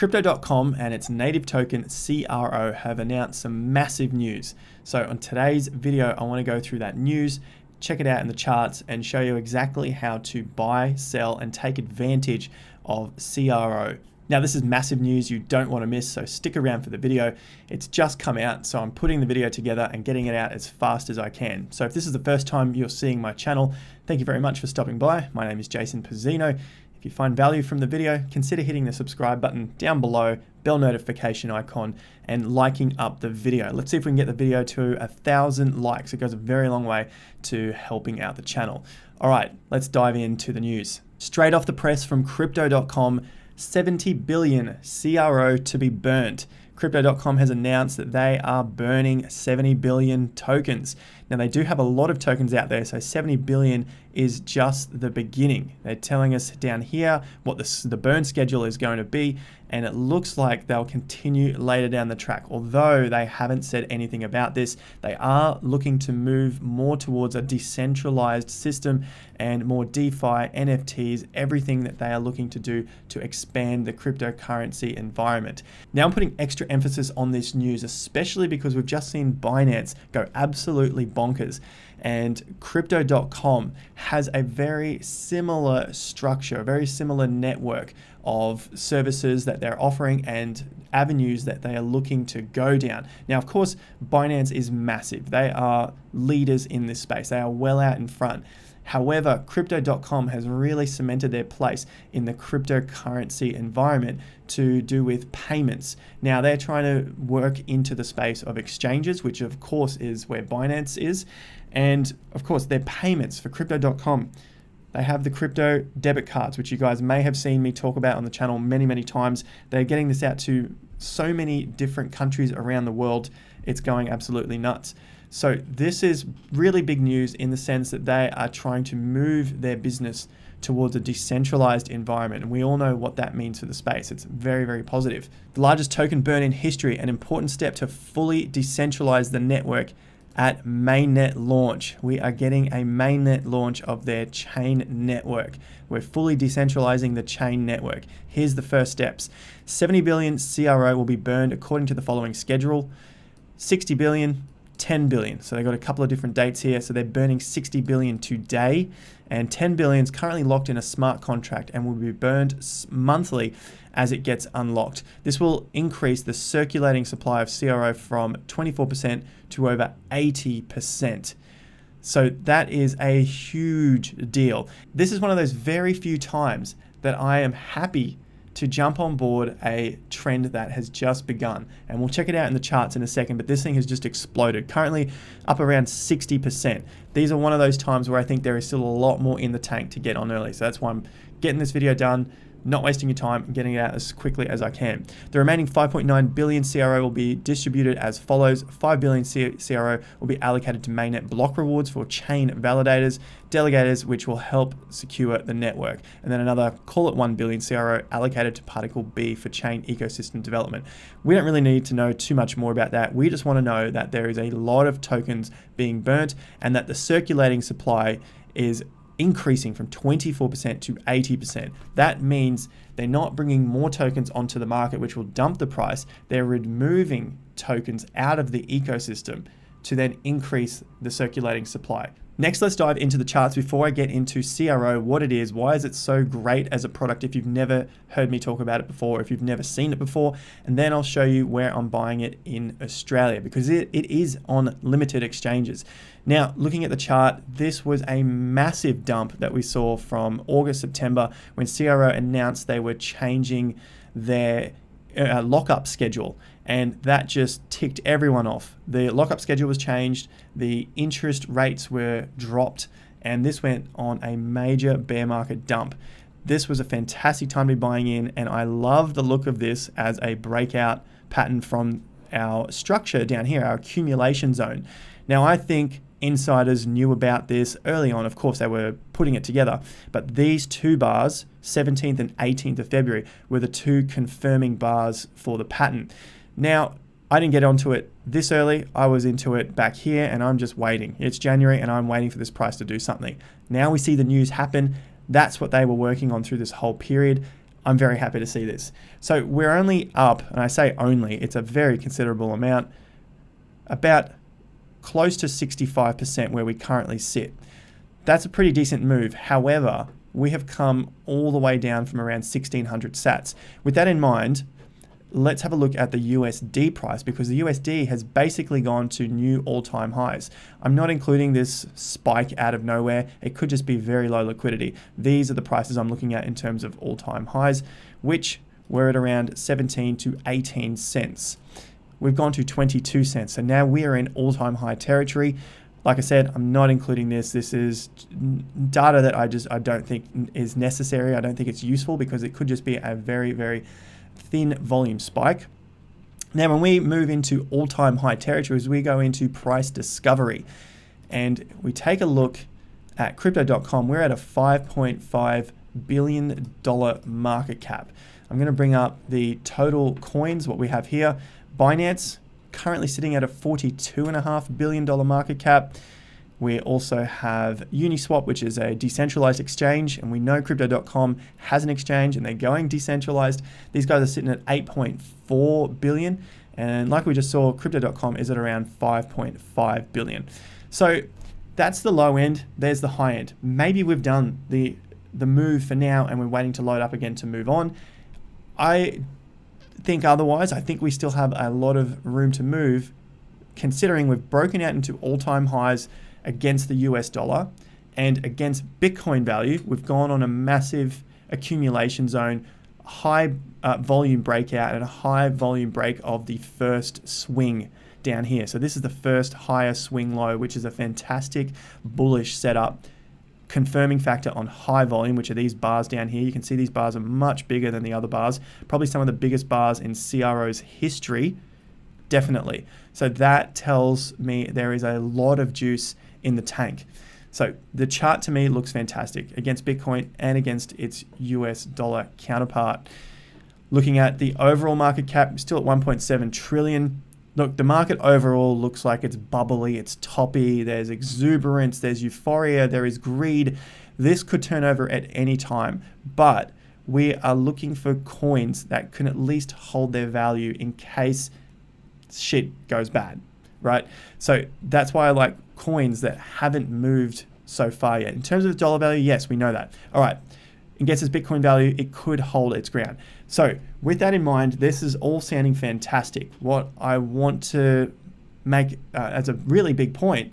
Crypto.com and its native token CRO have announced some massive news. So on today's video, I want to go through that news, check it out in the charts, and show you exactly how to buy, sell, and take advantage of CRO. Now this is massive news you don't want to miss, so stick around for the video. It's just come out, so I'm putting the video together and getting it out as fast as I can. So if this is the first time you're seeing my channel, thank you very much for stopping by. My name is Jason Pizzino. If you find value from the video, consider hitting the subscribe button down below, bell notification icon, and liking up the video. Let's see if we can get the video to 1,000 likes. It goes a very long way to helping out the channel. All right, let's dive into the news. Straight off the press from Crypto.com, 70 billion CRO to be burnt. Crypto.com has announced that they are burning 70 billion tokens. Now they do have a lot of tokens out there, so 70 billion is just the beginning. They're telling us down here what the burn schedule is going to be, and it looks like they'll continue later down the track. Although they haven't said anything about this, they are looking to move more towards a decentralized system and more DeFi, NFTs, everything that they are looking to do to expand the cryptocurrency environment. Now I'm putting extra emphasis on this news, especially because we've just seen Binance go absolutely bonkers. And Crypto.com has a very similar structure, a very similar network of services that they're offering and avenues that they are looking to go down. Now, of course, Binance is massive. They are leaders in this space. They are well out in front. However, Crypto.com has really cemented their place in the cryptocurrency environment to do with payments. Now, they're trying to work into the space of exchanges, which of course is where Binance is. And of course, their payments for Crypto.com. They have the crypto debit cards, which you guys may have seen me talk about on the channel many, many times. They're getting this out to so many different countries around the world. It's going absolutely nuts. So this is really big news in the sense that they are trying to move their business towards a decentralized environment. And we all know what that means for the space. It's very, very positive. The largest token burn in history, an important step to fully decentralize the network at mainnet launch. We are getting a mainnet launch of their chain network. We're fully decentralizing the chain network. Here's the first steps. 70 billion CRO will be burned according to the following schedule. 60 billion, 10 billion. So they've got a couple of different dates here. So they're burning 60 billion today, and 10 billion is currently locked in a smart contract and will be burned monthly as it gets unlocked. This will increase the circulating supply of CRO from 24% to over 80%. So that is a huge deal. This is one of those very few times that I am happy to jump on board a trend that has just begun. And we'll check it out in the charts in a second, but this thing has just exploded. Currently up around 60%. These are one of those times where I think there is still a lot more in the tank to get on early. So that's why I'm getting this video done, not wasting your time, and getting it out as quickly as I can. The remaining 5.9 billion CRO will be distributed as follows. 5 billion CRO will be allocated to mainnet block rewards for chain validators, delegators, which will help secure the network. And then another, call it 1 billion CRO allocated to particle B for chain ecosystem development. We don't really need to know too much more about that. We just want to know that there is a lot of tokens being burnt and that the circulating supply is increasing from 24% to 80%. That means they're not bringing more tokens onto the market, which will dump the price. They're removing tokens out of the ecosystem to then increase the circulating supply. Next, let's dive into the charts before I get into CRO, what it is, why is it so great as a product if you've never heard me talk about it before, if you've never seen it before, and then I'll show you where I'm buying it in Australia because it is on limited exchanges. Now, looking at the chart, this was a massive dump that we saw from August, September when CRO announced they were changing their lockup schedule, and that just ticked everyone off. The lockup schedule was changed, the interest rates were dropped, and this went on a major bear market dump. This was a fantastic time to be buying in, and I love the look of this as a breakout pattern from our structure down here, our accumulation zone. Now, I think insiders knew about this early on. Of course, they were putting it together, but these two bars, 17th and 18th of February, were the two confirming bars for the pattern. Now, I didn't get onto it this early. I was into it back here, and I'm just waiting. It's January, and I'm waiting for this price to do something. Now we see the news happen. That's what they were working on through this whole period. I'm very happy to see this. So we're only up, and I say only, it's a very considerable amount, about close to 65% where we currently sit. That's a pretty decent move. However, we have come all the way down from around 1600 sats. With that in mind, let's have a look at the USD price, because the USD has basically gone to new all-time highs. I'm not including this spike out of nowhere. It could just be very low liquidity. These are the prices I'm looking at in terms of all-time highs, which were at around 17 to 18 cents. We've gone to 22 cents. So now we are in all-time high territory. Like I said, I'm not including this. This is data that I don't think is necessary. I don't think it's useful, because it could just be a very, very thin volume spike. Now, when we move into all-time high territories, we go into price discovery, and we take a look at crypto.com. We're at a $5.5 billion market cap. I'm going to bring up the total coins, what we have here. Binance, currently sitting at a $42.5 billion market cap. We also have Uniswap, which is a decentralized exchange, and we know crypto.com has an exchange and they're going decentralized. These guys are sitting at 8.4 billion, and like we just saw, crypto.com is at around 5.5 billion. So that's the low end, there's the high end. Maybe we've done the move for now and we're waiting to load up again to move on. I think otherwise. I think we still have a lot of room to move, considering we've broken out into all-time highs against the US dollar and against Bitcoin value. We've gone on a massive accumulation zone, high volume breakout, and a high volume break of the first swing down here. So this is the first higher swing low, which is a fantastic bullish setup, confirming factor on high volume, which are these bars down here. You can see these bars are much bigger than the other bars, probably some of the biggest bars in CRO's history, definitely. So that tells me there is a lot of juice in the tank. So the chart to me looks fantastic against Bitcoin and against its US dollar counterpart. Looking at the overall market cap, still at 1.7 trillion. Look, the market overall looks like it's bubbly, it's toppy, there's exuberance, there's euphoria, there is greed. This could turn over at any time, but we are looking for coins that can at least hold their value in case shit goes bad, right? So that's why I like coins that haven't moved so far yet. In terms of dollar value, yes, we know that. All right, against its Bitcoin value, it could hold its ground. So with that in mind, this is all sounding fantastic. What I want to make as a really big point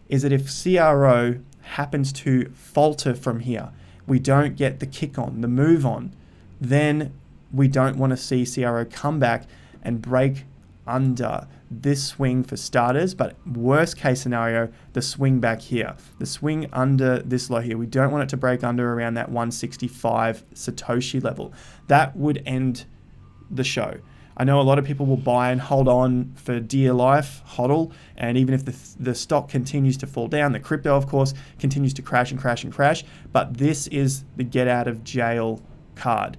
is that if CRO happens to falter from here, we don't get the kick on, the move on, then we don't want to see CRO come back and break under this swing for starters, but worst case scenario, the swing back here, the swing under this low here. We don't want it to break under around that 165 Satoshi level. That would end the show. I know a lot of people will buy and hold on for dear life, hodl, and even if the stock continues to fall down, the crypto, of course, continues to crash and crash and crash, but this is the get out of jail card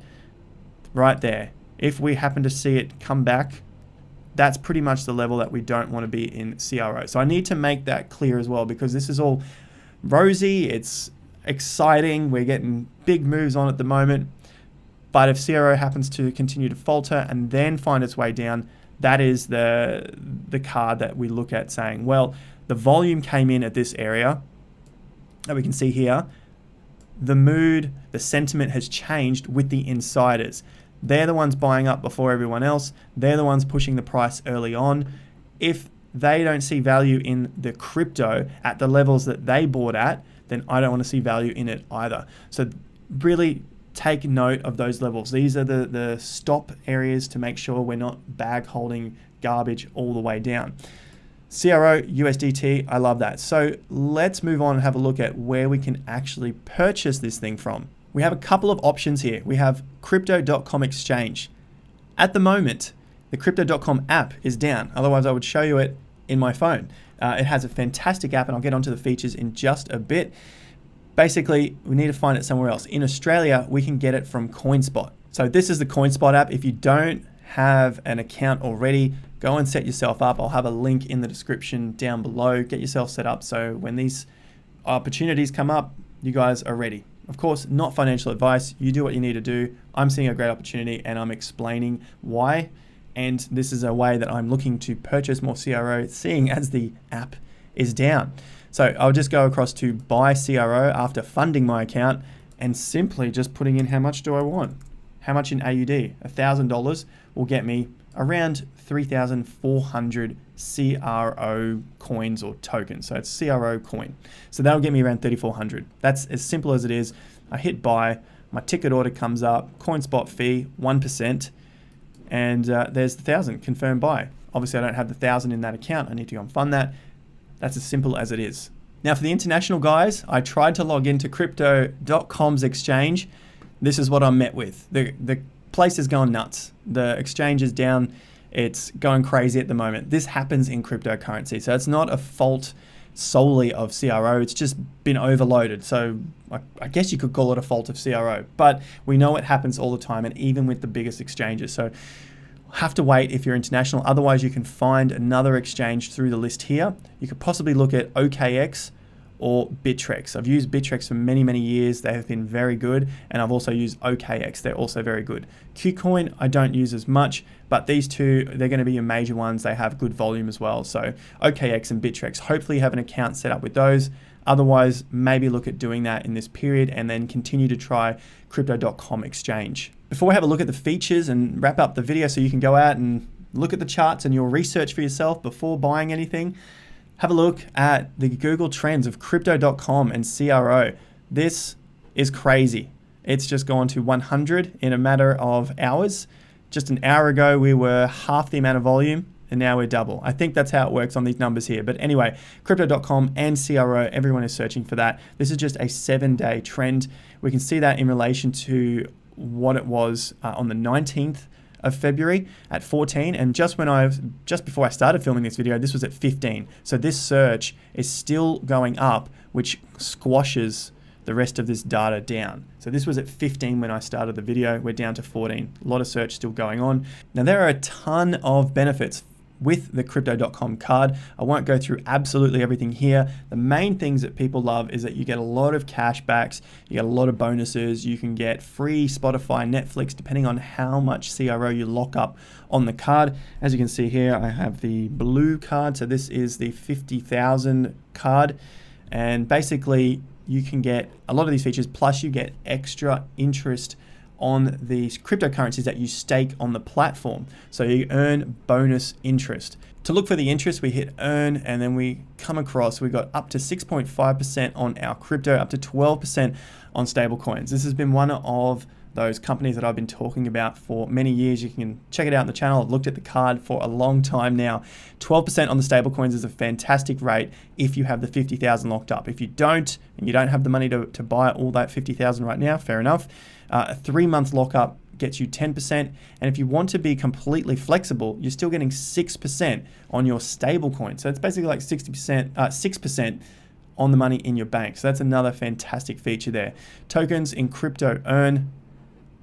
right there. If we happen to see it come back, that's pretty much the level that we don't want to be in CRO. So I need to make that clear as well, because this is all rosy, it's exciting, we're getting big moves on at the moment. But if CRO happens to continue to falter and then find its way down, that is the card that we look at saying, well, the volume came in at this area that we can see here. The mood, the sentiment has changed with the insiders. They're the ones buying up before everyone else. They're the ones pushing the price early on. If they don't see value in the crypto at the levels that they bought at, then I don't want to see value in it either. So really take note of those levels. These are the stop areas to make sure we're not bag holding garbage all the way down. CRO, USDT, I love that. So let's move on and have a look at where we can actually purchase this thing from. We have a couple of options here. We have crypto.com exchange. At the moment, the crypto.com app is down. Otherwise, I would show you it in my phone. It has a fantastic app, and I'll get onto the features in just a bit. Basically, we need to find it somewhere else. In Australia, we can get it from CoinSpot. So this is the CoinSpot app. If you don't have an account already, go and set yourself up. I'll have a link in the description down below. Get yourself set up so when these opportunities come up, you guys are ready. Of course, not financial advice. You do what you need to do. I'm seeing a great opportunity and I'm explaining why. And this is a way that I'm looking to purchase more CRO, seeing as the app is down. So I'll just go across to buy CRO after funding my account and simply just putting in how much do I want. How much in AUD? $1,000 will get me around 3,400 CRO coins or tokens. So it's CRO coin. So that'll get me around 3,400. That's as simple as it is. I hit buy, my ticket order comes up, CoinSpot fee, 1%, and there's the 1,000, confirm buy. Obviously I don't have the 1,000 in that account. I need to go and fund that. That's as simple as it is. Now for the international guys, I tried to log into crypto.com's exchange. This is what I'm met with. The place is going nuts. The exchange is down. It's going crazy at the moment. This happens in cryptocurrency. So it's not a fault solely of CRO. It's just been overloaded. So I guess you could call it a fault of CRO, but we know it happens all the time and even with the biggest exchanges. So have to wait if you're international. Otherwise you can find another exchange through the list here. You could possibly look at OKX or Bittrex. I've used Bittrex for many, many years. They have been very good. And I've also used OKX. They're also very good. KuCoin, I don't use as much, but these two, they're going to be your major ones. They have good volume as well. So OKX and Bittrex, hopefully you have an account set up with those. Otherwise, maybe look at doing that in this period and then continue to try crypto.com exchange. Before we have a look at the features and wrap up the video so you can go out and look at the charts and your research for yourself before buying anything, have a look at the Google Trends of crypto.com and CRO. This is crazy. It's just gone to 100 in a matter of hours. Just an hour ago, we were half the amount of volume and now we're double. I think that's how it works on these numbers here. But anyway, crypto.com and CRO, everyone is searching for that. This is just a 7-day trend. We can see that in relation to what it was on the 19th of February at 14, and just before I started filming this video, this was at 15. So this search is still going up, which squashes the rest of this data down. So this was at 15 when I started the video. We're down to 14. A lot of search still going on. Now there are a ton of benefits with the crypto.com card. I won't go through absolutely everything here. The main things that people love is that you get a lot of cash backs, you get a lot of bonuses, you can get free Spotify, Netflix, depending on how much CRO you lock up on the card. As you can see here, I have the blue card. So this is the 50,000 card. And basically you can get a lot of these features, plus you get extra interest on these cryptocurrencies that you stake on the platform. So you earn bonus interest. To look for the interest, we hit earn and then we come across, we got up to 6.5% on our crypto, up to 12% on stable coins. This has been one of those companies that I've been talking about for many years. You can check it out on the channel. I've looked at the card for a long time now. 12% on the stable coins is a fantastic rate if you have the 50,000 locked up. If you don't, and you don't have the money to buy all that 50,000 right now, fair enough. A 3-month lockup gets you 10%. And if you want to be completely flexible, you're still getting 6% on your stable coin. So it's basically like 6% on the money in your bank. So that's another fantastic feature there. Tokens in crypto earn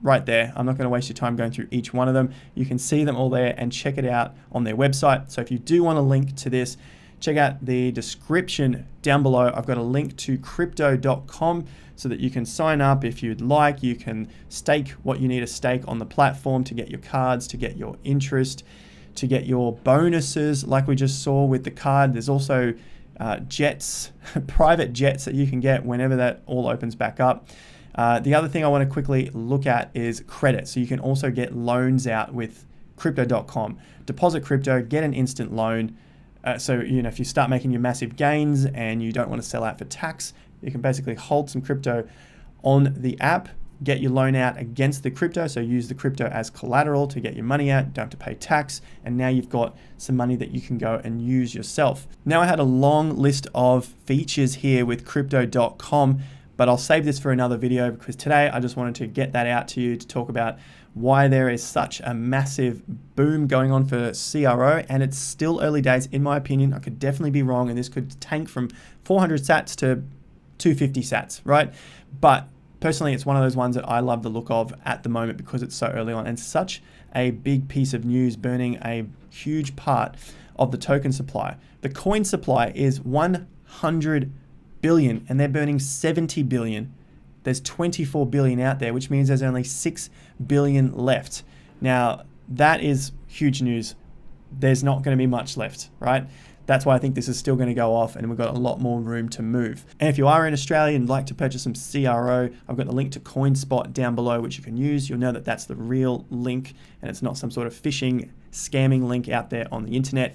right there. I'm not going to waste your time going through each one of them. You can see them all there and check it out on their website. So if you do want a link to this, check out the description down below. I've got a link to crypto.com so that you can sign up if you'd like. You can stake what you need to stake on the platform to get your cards, to get your interest, to get your bonuses like we just saw with the card. There's also jets, private jets that you can get whenever that all opens back up. The other thing I want to quickly look at is credit. So you can also get loans out with crypto.com. Deposit crypto, get an instant loan. So if you start making your massive gains and you don't want to sell out for tax, you can basically hold some crypto on the app, get your loan out against the crypto. So use the crypto as collateral to get your money out, don't have to pay tax. And now you've got some money that you can go and use yourself. Now I had a long list of features here with crypto.com, but I'll save this for another video because today I just wanted to get that out to you to talk about why there is such a massive boom going on for CRO, and it's still early days in my opinion. I could definitely be wrong and this could tank from 400 sats to 250 sats, right? But personally, it's one of those ones that I love the look of at the moment because it's so early on and such a big piece of news burning a huge part of the token supply. The coin supply is 100 billion and they're burning 70 billion There's 24 billion out there, which means there's only 6 billion left. Now, that is huge news. There's not going to be much left, right? That's why I think this is still going to go off and we've got a lot more room to move. And if you are in Australia and like to purchase some CRO, I've got the link to CoinSpot down below, which you can use. You'll know that that's the real link and it's not some sort of phishing, scamming link out there on the internet.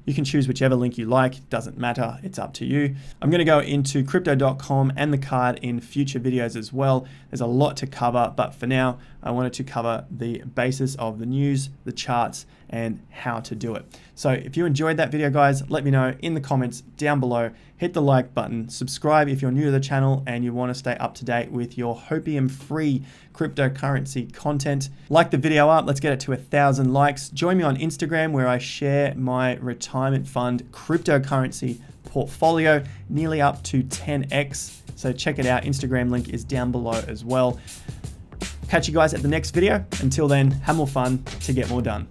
You can choose whichever link you like, it doesn't matter, it's up to you. I'm going to go into crypto.com and the card in future videos as well. There's a lot to cover, but for now, I wanted to cover the basis of the news, the charts, and how to do it. So if you enjoyed that video, guys, let me know in the comments down below. Hit the like button, subscribe if you're new to the channel and you want to stay up to date with your hopium-free cryptocurrency content. Like the video up, let's get it to 1,000 likes. Join me on Instagram where I share my retirement fund cryptocurrency portfolio, nearly up to 10x. So check it out. Instagram link is down below as well. Catch you guys at the next video. Until then, have more fun to get more done.